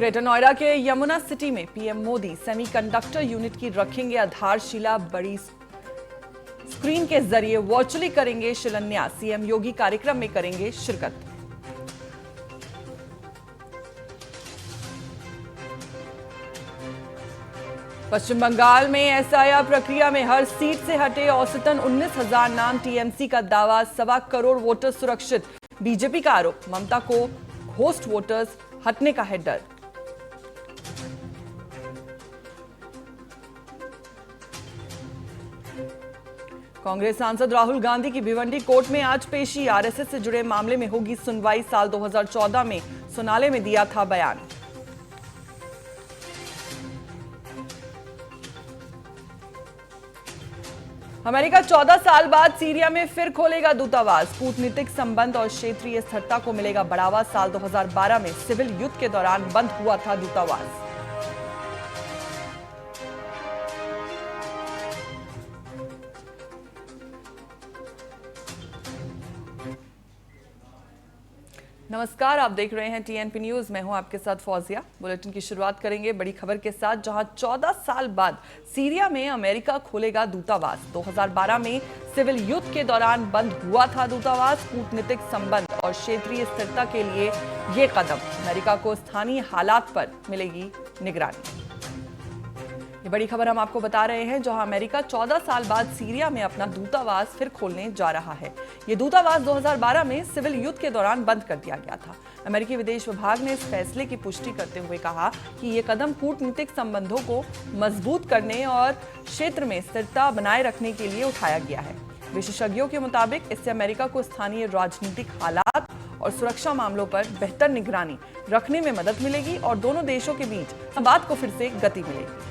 Greater Noida के Yamuna city में PM Modi semiconductor unit की रखेंगे आधारशिला, बड़ी स्क्रीन के जरिए वर्चुअली करेंगे शिलान्यास। सीएम योगी कार्यक्रम में करेंगे शिरकत। पश्चिम बंगाल में एसआईआर प्रक्रिया में हर सीट से हटे औसतन 19,000 नाम। टीएमसी का दावा 1.25 करोड़ वोटर सुरक्षित। बीजेपी का आरोप ममता को घोस्ट वोटर्स हटने का है डर। कांग्रेस सांसद राहुल गांधी की भिवंडी कोर्ट में आज पेशी। आरएसएस से जुड़े मामले में होगी सुनवाई। साल 2014 में सोनाले में दिया था बयान। अमेरिका 14 साल बाद सीरिया में फिर खोलेगा दूतावास। कूटनीतिक संबंध और क्षेत्रीय स्थिरता को मिलेगा बढ़ावा। साल 2012 में सिविल युद्ध के दौरान बंद हुआ था दूतावास। नमस्कार, आप देख रहे हैं टीएनपी न्यूज। मैं हूं आपके साथ फौजिया। बुलेटिन की शुरुआत करेंगे बड़ी खबर के साथ, जहां 14 साल बाद सीरिया में अमेरिका खोलेगा दूतावास। 2012 में सिविल युद्ध के दौरान बंद हुआ था दूतावास। कूटनीतिक संबंध और क्षेत्रीय स्थिरता के लिए ये कदम। अमेरिका को स्थानीय हालात पर मिलेगी निगरानी। ये बड़ी खबर हम आपको बता रहे हैं, जहां अमेरिका 14 साल बाद सीरिया में अपना दूतावास फिर खोलने जा रहा है। ये दूतावास 2012 में सिविल युद्ध के दौरान बंद कर दिया गया था। अमेरिकी विदेश विभाग ने इस फैसले की पुष्टि करते हुए कहा कि ये कदम कूटनीतिक संबंधों को मजबूत करने और क्षेत्र में स्थिरता बनाए रखने के लिए उठाया गया है। विशेषज्ञों के मुताबिक इससे अमेरिका को स्थानीय राजनीतिक हालात और सुरक्षा मामलों पर बेहतर निगरानी रखने में मदद मिलेगी और दोनों देशों के बीच संवाद को फिर से गति मिलेगी।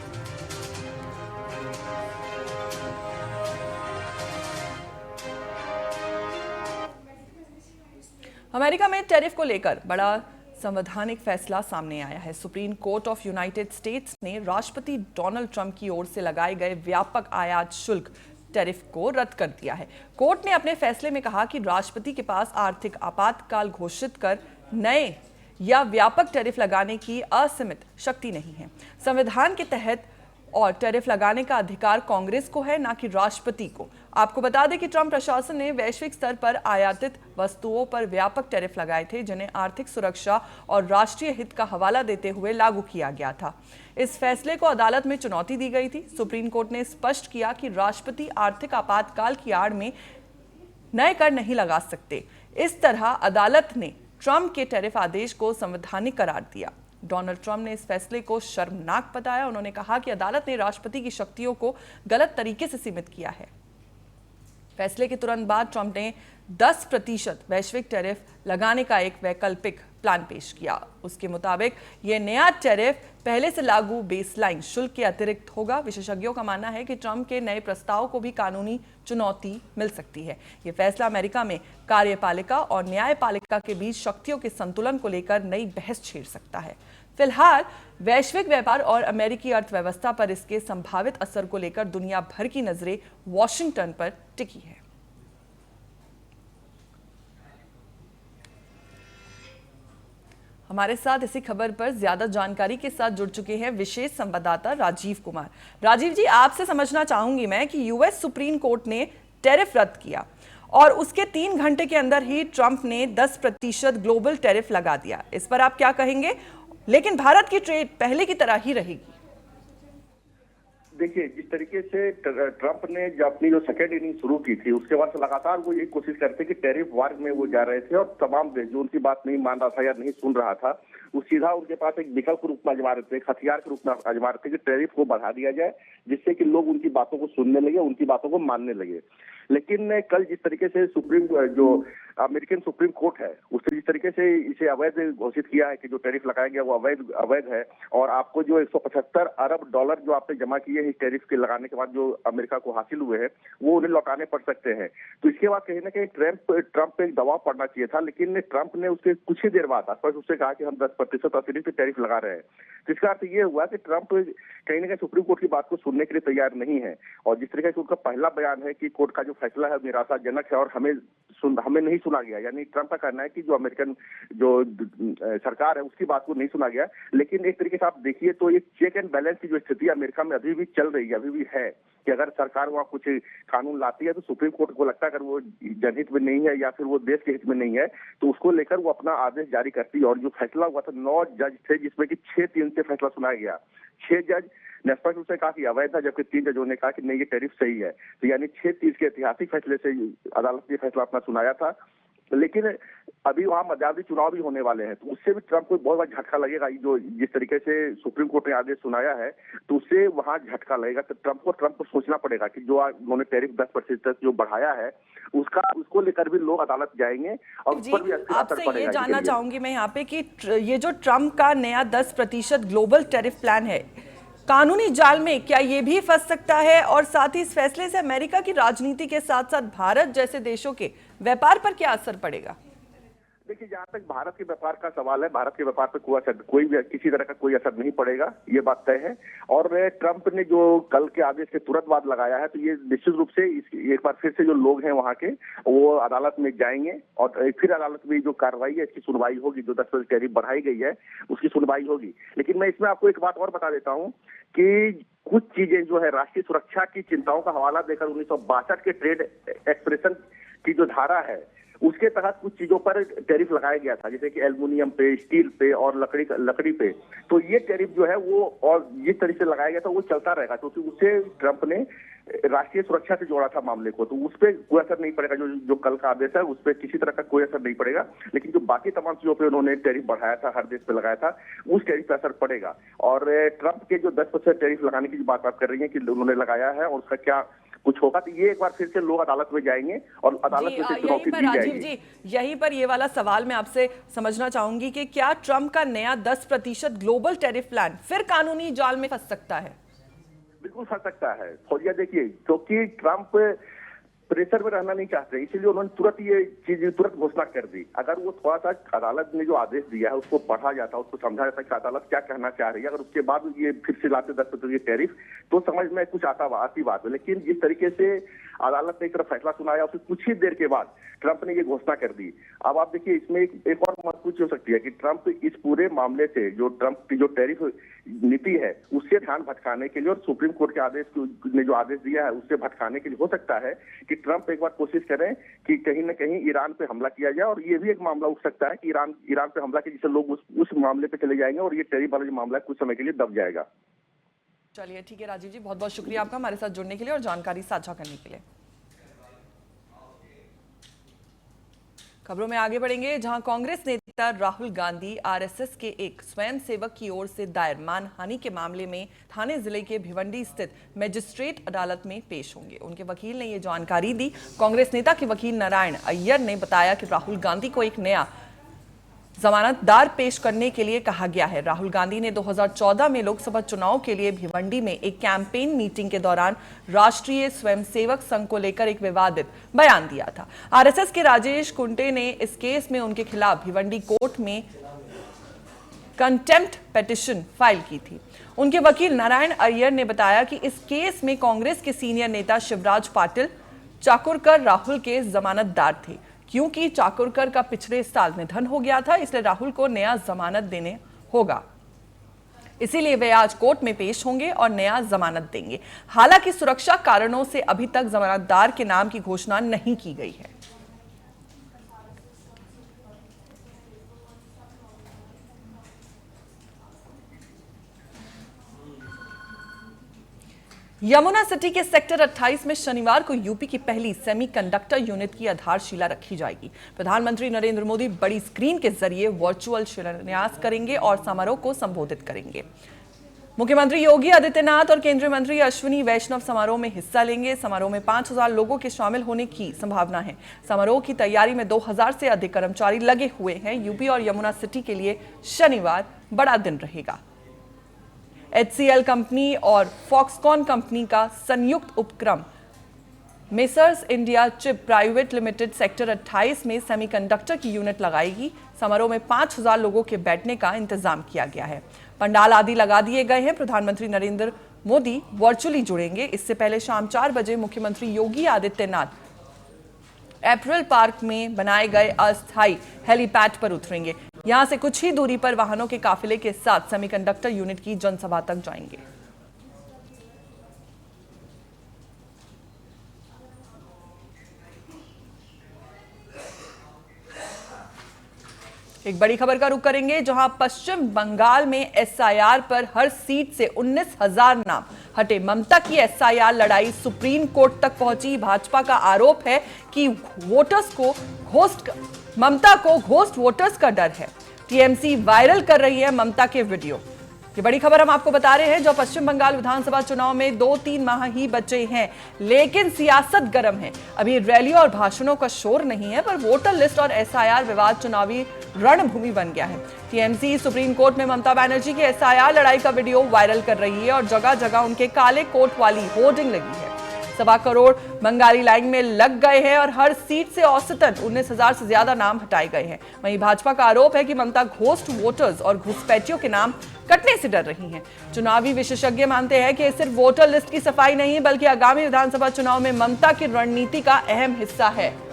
अमेरिका में टैरिफ को लेकर बड़ा संवैधानिक फैसला सामने आया है। Supreme court of United states ने राष्ट्रपति डोनाल्ड ट्रंप की ओर से लगाए गए व्यापक आयात शुल्क टैरिफ को रद्द कर दिया है। कोर्ट ने अपने फैसले में कहा कि राष्ट्रपति के पास आर्थिक आपातकाल घोषित कर नए या व्यापक टैरिफ लगाने की असीमित शक्ति नहीं है। संविधान के तहत और टैरिफ लगाने का अधिकार कांग्रेस को है, ना कि राष्ट्रपति को। आपको बता दें कि ट्रंप प्रशासन ने वैश्विक स्तर पर आयातित वस्तुओं पर व्यापक टैरिफ लगाए थे, जिन्हें आर्थिक सुरक्षा और राष्ट्रीय हित का हवाला देते हुए लागू किया गया था। इस फैसले को अदालत में चुनौती दी गई थी। सुप्रीम कोर्ट ने स्पष्ट किया कि राष्ट्रपति आर्थिक आपातकाल की आड़ में नए कर नहीं लगा सकते। इस तरह अदालत ने ट्रंप के टैरिफ आदेश को संवैधानिक करार दिया। डोनाल्ड ट्रंप ने इस फैसले को शर्मनाक बताया। उन्होंने कहा कि अदालत ने राष्ट्रपति की शक्तियों को गलत तरीके से सीमित किया है। फैसले के तुरंत बाद ट्रंप ने 10% वैश्विक टैरिफ लगाने का एक वैकल्पिक प्लान पेश किया। उसके मुताबिक यह नया टैरिफ पहले से लागू बेसलाइन शुल्क के अतिरिक्त होगा। विशेषज्ञों का मानना है कि ट्रंप के नए प्रस्ताव को भी कानूनी चुनौती मिल सकती है। यह फैसला अमेरिका में कार्यपालिका और न्यायपालिका के बीच शक्तियों के संतुलन को लेकर नई बहस छेड़ सकता है। फिलहाल वैश्विक व्यापार और अमेरिकी अर्थव्यवस्था पर इसके संभावित असर को लेकर दुनिया भर की नजरें वॉशिंगटन पर टिकी है। हमारे साथ इसी खबर पर ज्यादा जानकारी के साथ जुड़ चुके हैं विशेष संवाददाता राजीव कुमार। राजीव जी, आपसे समझना चाहूंगी मैं कि यूएस सुप्रीम कोर्ट ने टैरिफ रद्द किया और उसके 3 घंटे के अंदर ही ट्रंप ने 10% ग्लोबल टैरिफ लगा दिया। इस पर आप क्या कहेंगे? लेकिन भारत की ट्रेड पहले की तरह ही रहेगी। देखिए, जिस तरीके से ट्रंप ने जो अपनी जो सेकेंड इनिंग शुरू की थी, उसके बाद से लगातार वो यही कोशिश करते कि टैरिफ वार में वो जा रहे थे और तमाम देश जो उनकी बात नहीं मान रहा था या नहीं सुन रहा था, वो सीधा उनके पास एक विकल्प के रूप में आजमा रहे थे, एक हथियार के रूप में आजमा रहे थे कि टैरिफ को बढ़ा दिया जाए, जिससे कि लोग उनकी बातों को सुनने लगे, उनकी बातों को मानने लगे। लेकिन कल जिस तरीके से जो अमेरिकन सुप्रीम कोर्ट है, उसने जिस तरीके से इसे अवैध घोषित किया है कि जो टैरिफ लगाया गया वो अवैध है और आपको जो 175 अरब डॉलर जो आपने जमा किए हैं टैरिफ के लगाने के बाद जो अमेरिका को हासिल हुए हैं, वो उन्हें लौटाने पड़ सकते हैं। तो इसके बाद कहीं ना कहीं ट्रंप पे एक दबाव पड़ना चाहिए था, लेकिन ट्रंप ने उसके कुछ ही देर बाद स्पष्ट उससे कहा कि हम 10% अतिरिक्त टैरिफ लगा रहे हैं। इसका अर्थ ये हुआ कि ट्रंप कहीं ना कहीं सुप्रीम कोर्ट की बात को सुनने के लिए तैयार नहीं है। और जिस तरीके से उनका पहला बयान है कि कोर्ट का जो फैसला है निराशाजनक है और हमें नहीं सुना गया, यानी ट्रंप का कहना है कि जो अमेरिकन जो सरकार है उसकी बात को नहीं सुना गया। लेकिन एक तरीके से आप देखिए तो एक चेक एंड बैलेंस की जो स्थिति अमेरिका में अभी भी चल रही है, अभी भी है कि अगर सरकार वहाँ कुछ कानून लाती है तो सुप्रीम कोर्ट को लगता है अगर वो जनहित में नहीं है या फिर वो देश के हित में नहीं है तो उसको लेकर वो अपना आदेश जारी करती है। और जो फैसला हुआ था 9 जज थे जिसमें कि 6-3 से फैसला सुनाया गया। 6 जज ने स्पष्ट रूप से कहा कि अवैध था, जबकि 3 जजों ने कहा कि नहीं ये टैरिफ सही है। तो यानी 6-3 के ऐतिहासिक फैसले से अदालत ने फैसला अपना सुनाया था। लेकिन अभी वहां मध्यावधि चुनाव भी होने वाले हैं तो उससे भी ट्रंप को बहुत बड़ा झटका लगेगा। जो जिस तरीके से सुप्रीम कोर्ट ने आदेश सुनाया है तो उससे वहां झटका लगेगा। तो ट्रंप को सोचना पड़ेगा कि जो उन्होंने टैरिफ 10% जो बढ़ाया है उसको लेकर भी लोग अदालत जाएंगे और उस पर भी आपसे ये जानना चाहूंगी मैं यहाँ पे कि ये जो ट्रंप का नया 10% ग्लोबल टैरिफ प्लान है, कानूनी जाल में क्या ये भी फंस सकता है? और साथ ही इस फैसले से अमेरिका की राजनीति के साथ साथ भारत जैसे देशों के व्यापार पर क्या असर पड़ेगा? देखिए, जहाँ तक भारत के व्यापार का सवाल है, भारत के व्यापार पर किसी तरह का कोई असर नहीं पड़ेगा, ये बात तय है। और ट्रंप ने जो कल के आदेश के तुरंत बाद लगाया है तो ये निश्चित रूप से एक बार फिर से जो लोग हैं वहाँ के वो अदालत में जाएंगे और फिर अदालत में जो कार्रवाई है इसकी सुनवाई होगी। जो 10% टैरिफ बढ़ाई गई है उसकी सुनवाई होगी। लेकिन मैं इसमें आपको एक बात और बता देता हूँ कि कुछ चीजें जो है राष्ट्रीय सुरक्षा की चिंताओं का हवाला देकर 1962 के ट्रेड एक्सप्रेशन की जो धारा है उसके तहत कुछ चीजों पर टैरिफ लगाया गया था, जैसे कि एल्युमिनियम पे, स्टील पे और लकड़ी पे। तो ये टैरिफ जो है वो और जिस तरीके से लगाया गया था वो चलता रहेगा, क्योंकि उससे ट्रंप ने राष्ट्रीय सुरक्षा से जोड़ा था मामले को। तो उस पर कोई असर नहीं पड़ेगा। जो कल का आदेश है उस पर किसी तरह का कोई असर नहीं पड़ेगा। लेकिन जो बाकी तमाम चीजों पे उन्होंने टैरिफ बढ़ाया था, हर देश पे लगाया था, उस टैरिफ पे असर पड़ेगा। और ट्रंप के जो 10% टैरिफ लगाने की बात आप कर रही है कि उन्होंने लगाया है और उसका क्या कुछ होगा, तो ये एक बार फिर से लोग अदालत में जाएंगे और अदालत में से चुनौती दी जाएगी। राजीव जी, यहीं पर ये वाला सवाल मैं आपसे समझना चाहूंगी कि क्या ट्रंप का नया 10% ग्लोबल टैरिफ प्लान फिर कानूनी जाल में फंस सकता है? बिल्कुल फंस सकता है। फौजिया देखिए, क्योंकि ट्रंप प्रेशर में रहना नहीं चाहते, इसलिए उन्होंने तुरंत घोषणा कर दी। अगर वो थोड़ा सा अदालत ने जो आदेश दिया है उसको पढ़ा जाता, उसको समझा जाता कि अदालत क्या कहना चाह रही है, अगर उसके बाद ये फिर से लाते 10% टैरिफ तो समझ में कुछ आती बात है। लेकिन जिस तरीके से अदालत ने एक तरफ फैसला सुनाया उसके कुछ ही देर के बाद ट्रंप ने ये घोषणा कर दी। अब आप देखिए इसमें एक और महत्वपूर्ण हो सकती है कि ट्रंप इस पूरे मामले से जो ट्रंप की जो टैरिफ नीति है उससे ध्यान भटकाने के लिए और सुप्रीम कोर्ट के आदेश ने जो आदेश दिया है उससे भटकाने के लिए हो सकता है कि ट्रंप एक बार कोशिश करें कि कहीं न कहीं ईरान पे हमला किया जाए। और ये भी एक मामला उठ सकता है कि ईरान पे हमला के जिससे लोग उस मामले पे चले जाएंगे और ये टैरिफ वाला जो मामला है कुछ समय के लिए दब जाएगा। चलिए ठीक है राजीव जी, बहुत बहुत शुक्रिया आपका हमारे साथ जुड़ने के लिए और जानकारी साझा करने के लिए। खबरों में आगे बढ़ेंगे, जहां कांग्रेस नेता राहुल गांधी आरएसएस के एक स्वयंसेवक की ओर से दायर मानहानि के मामले में थाने जिले के भिवंडी स्थित मजिस्ट्रेट अदालत में पेश होंगे। उनके वकील ने यह जानकारी दी। कांग्रेस नेता के वकील नारायण अय्यर ने बताया कि राहुल गांधी को एक नया जमानतदार पेश करने के लिए कहा गया है। राहुल गांधी ने 2014 में लोकसभा चुनाव के लिए भिवंडी में एक कैंपेन मीटिंग के दौरान राष्ट्रीय स्वयंसेवक संघ को लेकर एक विवादित बयान दिया था। आरएसएस के राजेश कुंटे ने इस केस में उनके खिलाफ भिवंडी कोर्ट में कंटेम्प्ट पिटीशन फाइल की थी। उनके वकील नारायण अय्यर ने बताया कि इस केस में कांग्रेस के सीनियर नेता शिवराज पाटिल चाकुरकर राहुल के जमानतदार थे। क्योंकि चाकुरकर का पिछले साल निधन हो गया था, इसलिए राहुल को नया जमानत देने होगा। इसीलिए वे आज कोर्ट में पेश होंगे और नया जमानत देंगे। हालांकि सुरक्षा कारणों से अभी तक जमानतदार के नाम की घोषणा नहीं की गई है। यमुना सिटी के सेक्टर 28 में शनिवार को यूपी की पहली सेमीकंडक्टर यूनिट की आधारशिला रखी जाएगी। प्रधानमंत्री नरेंद्र मोदी बड़ी स्क्रीन के जरिए वर्चुअल शिलान्यास करेंगे और समारोह को संबोधित करेंगे। मुख्यमंत्री योगी आदित्यनाथ और केंद्रीय मंत्री अश्विनी वैष्णव समारोह में हिस्सा लेंगे। समारोह में 5000 लोगों के शामिल होने की संभावना है। समारोह की तैयारी में 2000 से अधिक कर्मचारी लगे हुए हैं। यूपी और यमुना सिटी के लिए शनिवार बड़ा दिन रहेगा। HCL कंपनी और फॉक्सकॉन कंपनी का संयुक्त उपक्रम messrs India chip private limited sector 28 में सेमीकंडक्टर की यूनिट लगाएगी। समारोह में 5000 लोगों के बैठने का इंतजाम किया गया है। पंडाल आदि लगा दिए गए हैं। प्रधानमंत्री नरेंद्र मोदी वर्चुअली जुड़ेंगे। इससे पहले शाम 4 बजे मुख्यमंत्री योगी आदित्यनाथ एप्रिल पार्क में बनाए गए अस्थायी हेलीपैड पर उतरेंगे। यहां से कुछ ही दूरी पर वाहनों के काफिले के साथ सेमीकंडक्टर यूनिट की जनसभा तक जाएंगे। एक बड़ी खबर का रुख करेंगे, जहां पश्चिम बंगाल में एसआईआर पर हर सीट से 19,000 नाम हटे। ममता की एसआईआर लड़ाई सुप्रीम कोर्ट तक पहुंची। भाजपा का आरोप है कि ममता को घोस्ट वोटर्स का डर है। टीएमसी वायरल कर रही है ममता के वीडियो। ये बड़ी खबर हम आपको बता रहे हैं, जो पश्चिम बंगाल विधानसभा चुनाव में 2-3 माह ही बचे हैं, लेकिन सियासत गर्म है। अभी रैलियों और भाषणों का शोर नहीं है, पर वोटर लिस्ट और एसआईआर विवाद चुनावी रणभूमि बन गया है। टीएमसी सुप्रीम कोर्ट में ममता बनर्जी की एसआईआर लड़ाई का वीडियो वायरल कर रही है और जगह जगह उनके काले कोट वाली होर्डिंग लगी है। 1.25 करोड़ बंगाली लाइन में लग गए हैं और हर सीट से औसतन 19,000 से ज्यादा नाम हटाए गए हैं। वहीं भाजपा का आरोप है कि ममता घोस्ट वोटर्स और घुसपैठियों के नाम कटने से डर रही हैं। चुनावी विशेषज्ञ मानते हैं कि ये सिर्फ वोटर लिस्ट की सफाई नहीं, बल्कि आगामी विधानसभा चुनाव में ममता की रणनीति का अहम हिस्सा है।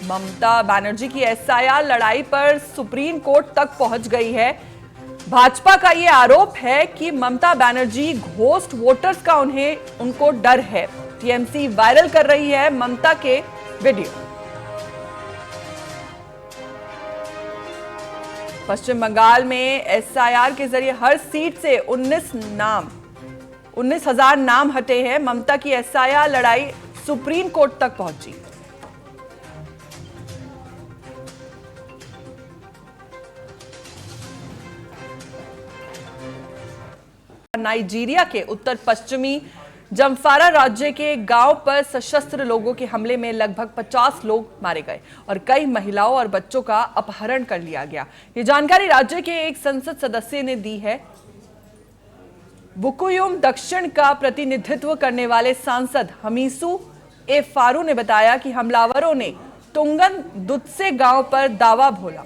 ममता बनर्जी की एसआईआर लड़ाई पर सुप्रीम कोर्ट तक पहुंच गई है। भाजपा का यह आरोप है कि ममता बनर्जी घोस्ट वोटर्स का उनको डर है। टीएमसी वायरल कर रही है ममता के वीडियो। पश्चिम बंगाल में एसआईआर के जरिए हर सीट से 19,000 नाम हटे हैं। ममता की एसआईआर लड़ाई सुप्रीम कोर्ट तक पहुंची। नाइजीरिया के उत्तर पश्चिमी जमफारा राज्य के गांव पर सशस्त्र लोगों के हमले में लगभग 50 लोग मारे गए और कई महिलाओं और बच्चों का अपहरण कर लिया गया। ये जानकारी राज्य के एक संसद सदस्य ने दी है। बुकुयुम दक्षिण का प्रतिनिधित्व करने वाले सांसद हमीसू ए फारू ने बताया कि हमलावरों ने तुंगन दुत्से गांव पर दावा बोला।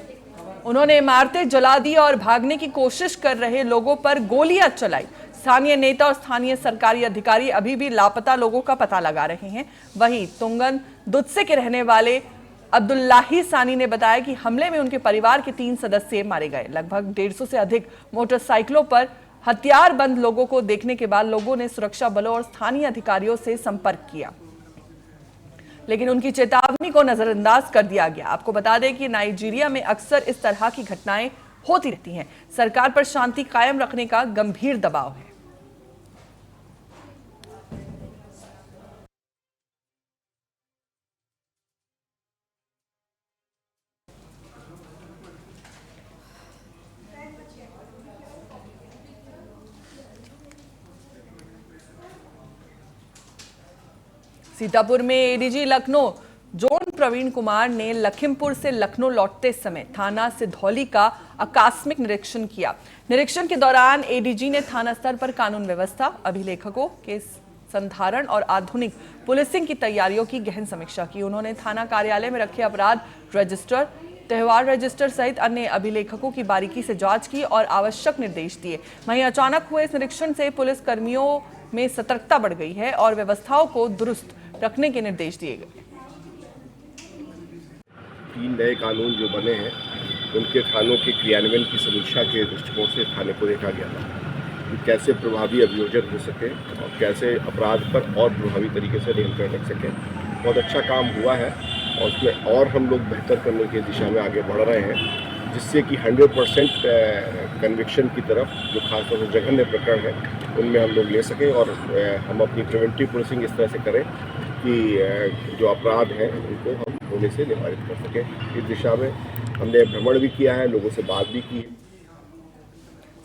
उन्होंने इमारतें जला दी और भागने की कोशिश कर रहे लोगों पर गोलियां चलाई। स्थानीय नेता और स्थानीय सरकारी अधिकारी अभी भी लापता लोगों का पता लगा रहे हैं। वहीं तुंगन दुत्से के रहने वाले अब्दुल्लाही सानी ने बताया कि हमले में उनके परिवार के 3 सदस्य मारे गए। लगभग 150 से अधिक मोटरसाइकिलों पर हथियारबंद लोगों को देखने के बाद लोगों ने सुरक्षा बलों और स्थानीय अधिकारियों से संपर्क किया, लेकिन उनकी चेतावनी को नजरअंदाज कर दिया गया। आपको बता दें कि नाइजीरिया में अक्सर इस तरह की घटनाएं होती रहती हैं। सरकार पर शांति कायम रखने का गंभीर दबाव है। सीतापुर में एडीजी लखनऊ जोन प्रवीण कुमार ने लखीमपुर से लखनऊ लौटते समय थाना सिधौली का आकस्मिक निरीक्षण किया। निरीक्षण के दौरान एडीजी ने थाना स्तर पर कानून व्यवस्था, अभिलेखकों के संधारण और आधुनिक पुलिसिंग की तैयारियों की गहन समीक्षा की। उन्होंने थाना कार्यालय में रखे अपराध रजिस्टर, त्यौहार रजिस्टर सहित अन्य अभिलेखकों की बारीकी से जांच की और आवश्यक निर्देश दिए। वहीं अचानक हुए इस निरीक्षण से पुलिस कर्मियों में सतर्कता बढ़ गई है और व्यवस्थाओं को दुरुस्त रखने के निर्देश दिए गए। 3 नए कानून जो बने हैं उनके थानों के क्रियान्वयन की समीक्षा के दृष्टिकोण से थाने को देखा गया था कि कैसे प्रभावी अभियोजन हो सके और कैसे अपराध पर और प्रभावी तरीके से नियंत्रण रख सके। बहुत अच्छा काम हुआ है और उसमें और हम लोग बेहतर करने की दिशा में आगे बढ़ रहे हैं, जिससे कि 100% कन्विक्शन की तरफ जो खासतौर से जघन्य प्रकरण है उनमें हम लोग ले सकें और हम अपनी प्रिवेंटिव पुलिसिंग इस तरह से करें कि जो अपराध हैं उनको हम होने से निवारित कर सकें। इस दिशा में हमने भ्रमण भी किया है, लोगों से बात भी की है।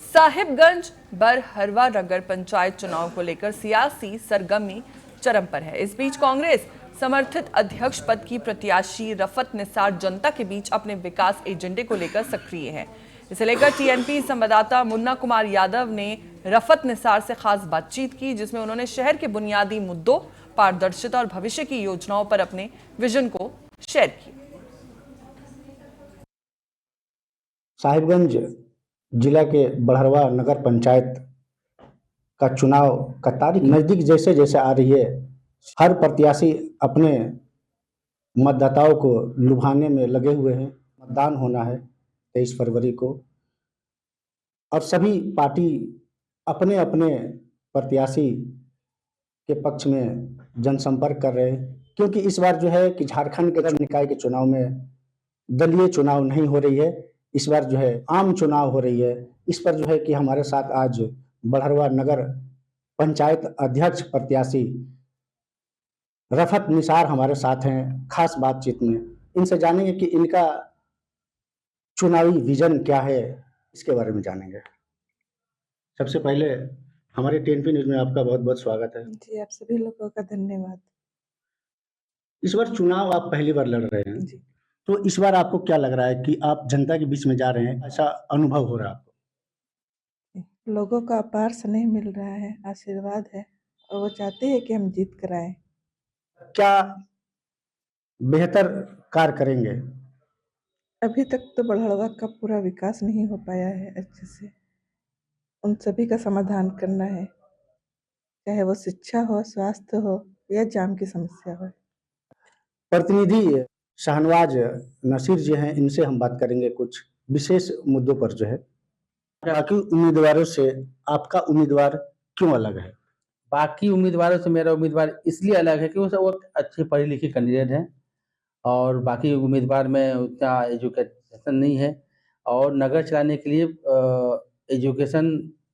साहिबगंज बरहरवा नगर पंचायत चुनाव को लेकर सियासी सरगर्मी चरम पर है। इस बीच कांग्रेस समर्थित अध्यक्ष पद की प्रत्याशी रफत निसार जनता के बीच अपने विकास एजेंडे को लेकर सक्रिय है। इसे लेकर टीएनपी संवाददाता मुन्ना कुमार यादव ने रफत निसार से खास बातचीत की, जिसमें उन्होंने शहर के बुनियादी मुद्दों, पारदर्शिता और भविष्य की योजनाओं पर अपने विजन को शेयर किया। साहिबगंज जिला के बड़हरवा नगर पंचायत का चुनाव का तारीख नज़दीक जैसे जैसे आ रही है, हर प्रत्याशी अपने मतदाताओं को लुभाने में लगे हुए हैं। मतदान होना है 23 फरवरी को और सभी पार्टी अपने अपने प्रत्याशी के पक्ष में जनसंपर्क कर रहे हैं, क्योंकि इस बार जो है कि झारखंड के निकाय के चुनाव में दलीय चुनाव नहीं हो रही है, इस बार जो है आम चुनाव हो रही है। इस पर जो है कि हमारे साथ आज बड़हरवा नगर पंचायत अध्यक्ष प्रत्याशी रफत निसार हमारे साथ हैं खास बातचीत में। इनसे जानेंगे कि इनका चुनावी विजन क्या है, इसके बारे में जानेंगे। सबसे पहले हमारे टीएनपी न्यूज में आपका बहुत बहुत स्वागत है। जी, आप सभी लोगों का धन्यवाद। इस बार चुनाव आप पहली बार लड़ रहे हैं, जी, तो इस बार आपको क्या लग रहा है कि आप जनता के बीच में जा रहे हैं, ऐसा अनुभव हो रहा है आपको? लोगों का अपार स्नेह मिल रहा है, आशीर्वाद है और वो चाहते हैं कि हम जीत कर आए। क्या बेहतर कार्य करेंगे? अभी तक तो बड़हरवा का पूरा विकास नहीं हो पाया है अच्छे से, उन सभी का समाधान करना है, चाहे वो शिक्षा हो, स्वास्थ्य हो या जाम की समस्या हो। प्रतिनिधि शाहनवाज नसीर जी हैं, इनसे हम बात करेंगे कुछ विशेष मुद्दों पर जो है। बाकी उम्मीदवारों से आपका उम्मीदवार क्यों अलग है? बाकी उम्मीदवारों से मेरा उम्मीदवार इसलिए अलग है कि वो अच्छे पढ़े लिखे कैंडिडेट हैं और बाकी उम्मीदवार में उतना एजुकेशन नहीं है और नगर चलाने के लिए एजुकेशन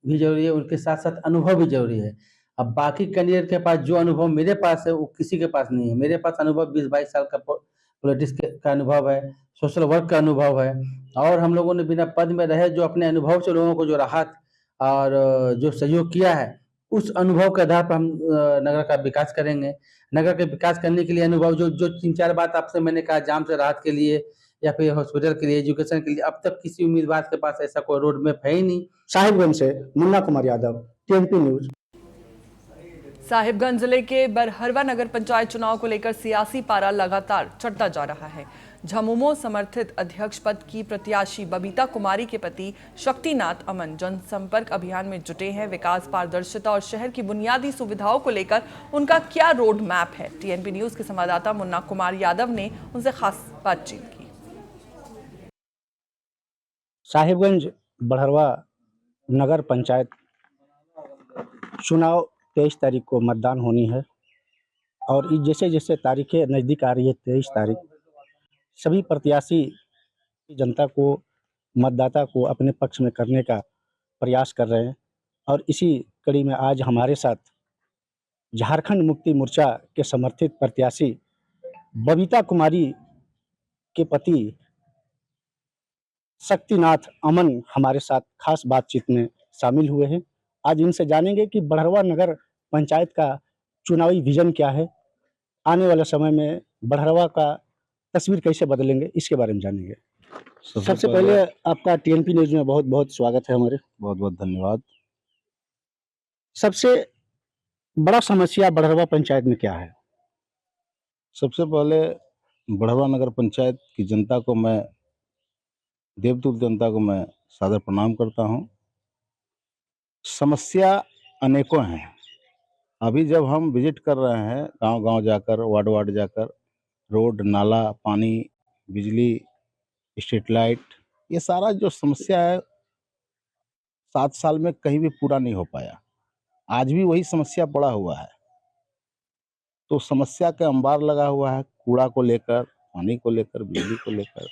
भी जरूरी है, उनके साथ साथ अनुभव भी जरूरी है। अब बाकी कैंडिडेट के पास जो अनुभव मेरे पास है वो किसी के पास नहीं है। मेरे पास अनुभव 20-22 साल का पॉलिटिक्स का अनुभव है, सोशल वर्क का अनुभव है और हम लोगों ने बिना पद में रहे जो अपने अनुभव से लोगों को जो राहत और जो सहयोग किया है, उस अनुभव के आधार पर हम नगर का विकास करेंगे। नगर के विकास करने के लिए अनुभव जो 3-4 बात आपसे मैंने कहा, जाम से राहत के लिए या फिर हॉस्पिटल के लिए, एजुकेशन के लिए, अब तक किसी उम्मीदवार के पास ऐसा कोई रोड मैप है ही नहीं। साहिबगंज से मुन्ना कुमार यादव, टीएनपी न्यूज। साहिबगंज जिले के बरहरवा नगर पंचायत चुनाव को लेकर सियासी पारा लगातार चढ़ता जा रहा है। झामुमो समर्थित अध्यक्ष पद की प्रत्याशी बबीता कुमारी के पति शक्तिनाथ अमन जनसंपर्क अभियान में जुटे हैं। विकास, पारदर्शिता और शहर की बुनियादी सुविधाओं को लेकर उनका क्या रोड मैप है? टीएनपी न्यूज के संवाददाता मुन्ना कुमार यादव ने उनसे खास बातचीत की। साहिबगंज बड़हरवा नगर पंचायत चुनाव 23 तारीख को मतदान होनी है और जैसे जैसे तारीखें नज़दीक आ रही है, 23 तारीख, सभी प्रत्याशी जनता को, मतदाता को अपने पक्ष में करने का प्रयास कर रहे हैं और इसी कड़ी में आज हमारे साथ झारखंड मुक्ति मोर्चा के समर्थित प्रत्याशी बबीता कुमारी के पति शक्तिनाथ अमन हमारे साथ खास बातचीत में शामिल हुए हैं। आज इनसे जानेंगे कि बड़हरवा नगर पंचायत का चुनावी विजन क्या है, आने वाले समय में बड़हरवा का तस्वीर कैसे बदलेंगे, इसके बारे में जानेंगे। सबसे पहले आपका टीएनपी न्यूज में बहुत बहुत स्वागत है हमारे। बहुत बहुत धन्यवाद। सबसे बड़ा समस्या बड़हरवा पंचायत में क्या है? सबसे पहले बड़हरवा नगर पंचायत की जनता को मैं, देवतुल्य जनता को मैं सादर प्रणाम करता हूं। समस्या अनेकों हैं। अभी जब हम विजिट कर रहे हैं गांव-गांव जाकर, वार्ड-वार्ड जाकर, रोड, नाला, पानी, बिजली, स्ट्रीट लाइट, ये सारा जो समस्या है 7 साल में कहीं भी पूरा नहीं हो पाया। आज भी वही समस्या पड़ा हुआ है। तो समस्या का अंबार लगा हुआ है, कूड़ा को लेकर, पानी को लेकर, बिजली को लेकर,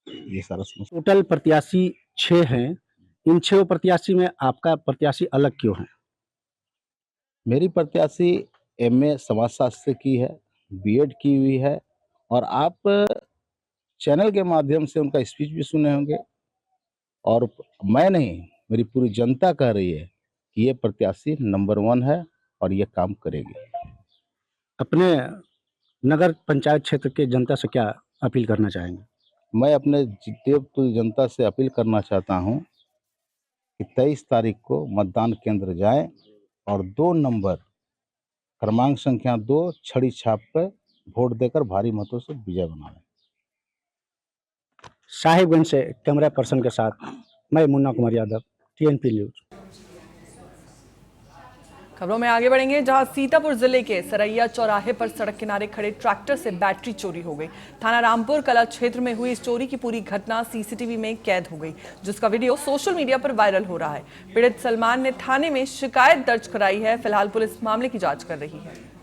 ये सारा समस्या। टोटल प्रत्याशी 6 हैं, इन 6 प्रत्याशी में आपका प्रत्याशी अलग क्यों है? मेरी प्रत्याशी एमए समाजशास्त्र से की है, बीएड की हुई है और आप चैनल के माध्यम से उनका स्पीच भी सुने होंगे। और मैं नहीं, मेरी पूरी जनता कह रही है कि ये प्रत्याशी नंबर 1 है और ये काम करेगी। अपने नगर पंचायत क्षेत्र के जनता से क्या अपील करना चाहेंगे? मैं अपने देवतुल्य जनता से अपील करना चाहता हूं कि 23 तारीख को मतदान केंद्र जाएं और 2 नंबर क्रमांक संख्या 2 छड़ी छाप पर वोट देकर भारी मतों से विजय बनाएं। साहिबगंज से कैमरा पर्सन के साथ मैं मुन्ना कुमार यादव, TNP न्यूज। खबरों में आगे बढ़ेंगे, जहां सीतापुर जिले के सरैया चौराहे पर सड़क किनारे खड़े ट्रैक्टर से बैटरी चोरी हो गई। थाना रामपुर कला क्षेत्र में हुई इस चोरी की पूरी घटना CCTV में कैद हो गई, जिसका वीडियो सोशल मीडिया पर वायरल हो रहा है। पीड़ित सलमान ने थाने में शिकायत दर्ज कराई है। फिलहाल पुलिस मामले की जांच कर रही है।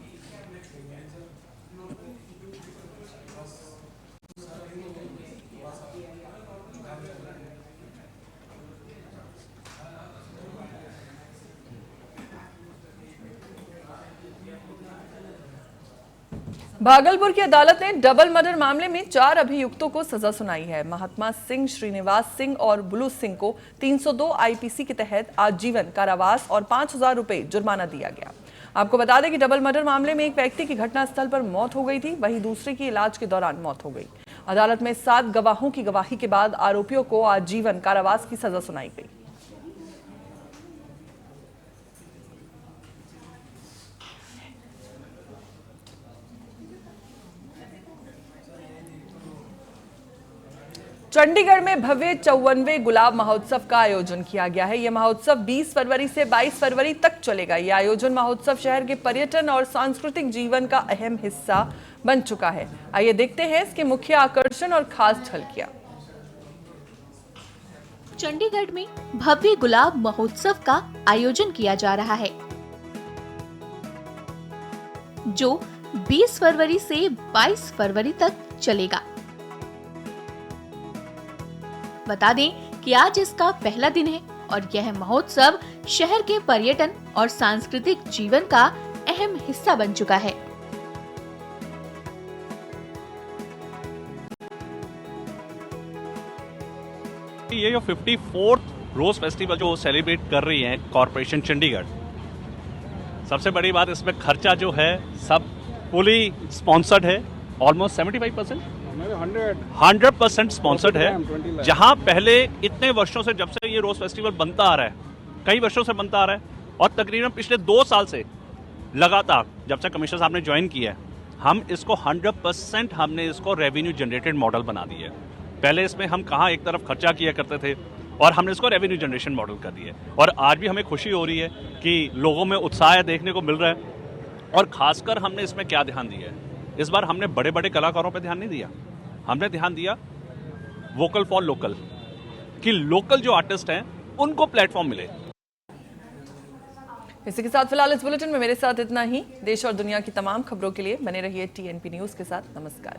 भागलपुर की अदालत ने डबल मर्डर मामले में 4 अभियुक्तों को सजा सुनाई है। महात्मा सिंह, श्रीनिवास सिंह और बुलू सिंह को 302 IPC के तहत आजीवन कारावास और 5,000 रुपए जुर्माना दिया गया। आपको बता दें कि डबल मर्डर मामले में एक व्यक्ति की घटनास्थल पर मौत हो गई थी, वहीं दूसरे की इलाज के दौरान मौत हो गई। अदालत में 7 गवाहों की गवाही के बाद आरोपियों को आजीवन कारावास की सजा सुनाई गई। चंडीगढ़ में भव्य 54वें गुलाब महोत्सव का आयोजन किया गया है। यह महोत्सव 20 फरवरी से 22 फरवरी तक चलेगा। यह आयोजन महोत्सव शहर के पर्यटन और सांस्कृतिक जीवन का अहम हिस्सा बन चुका है। आइए देखते हैं इसके मुख्य आकर्षण और खास झलकियां। चंडीगढ़ में भव्य गुलाब महोत्सव का आयोजन किया जा रहा है, जो 20 फरवरी से 22 फरवरी तक चलेगा। बता दें कि आज इसका पहला दिन है और यह महोत्सव शहर के पर्यटन और सांस्कृतिक जीवन का अहम हिस्सा बन चुका है। ये जो 54th रोज फेस्टिवल जो सेलिब्रेट कर रही है कॉर्पोरेशन चंडीगढ़, सबसे बड़ी बात इसमें खर्चा जो है सब फुली स्पॉन्सर्ड है। ऑलमोस्ट 75% 100% स्पॉन्सर्ड है। जहां पहले इतने वर्षों से, जब से ये रोज फेस्टिवल बनता आ रहा है, कई वर्षों से बनता आ रहा है, और तकरीबन पिछले 2 साल से लगातार जब से कमिश्नर साहब ने ज्वाइन किया है, हम इसको 100% हमने इसको रेवेन्यू जनरेटेड मॉडल बना दिया है। पहले इसमें हम कहाँ एक तरफ खर्चा किया करते थे और हमने इसको रेवेन्यू जनरेशन मॉडल कर दिया है। और आज भी हमें खुशी हो रही है कि लोगों में उत्साह देखने को मिल रहा है। और खासकर हमने इसमें क्या ध्यान दिया है, इस बार हमने बड़े बड़े कलाकारों पर ध्यान नहीं दिया, हमने ध्यान दिया वोकल फॉर लोकल, कि लोकल जो आर्टिस्ट हैं उनको प्लेटफॉर्म मिले। इसी के साथ फिलहाल इस बुलेटिन में मेरे साथ इतना ही। देश और दुनिया की तमाम खबरों के लिए बने रहिए TNP न्यूज के साथ। नमस्कार।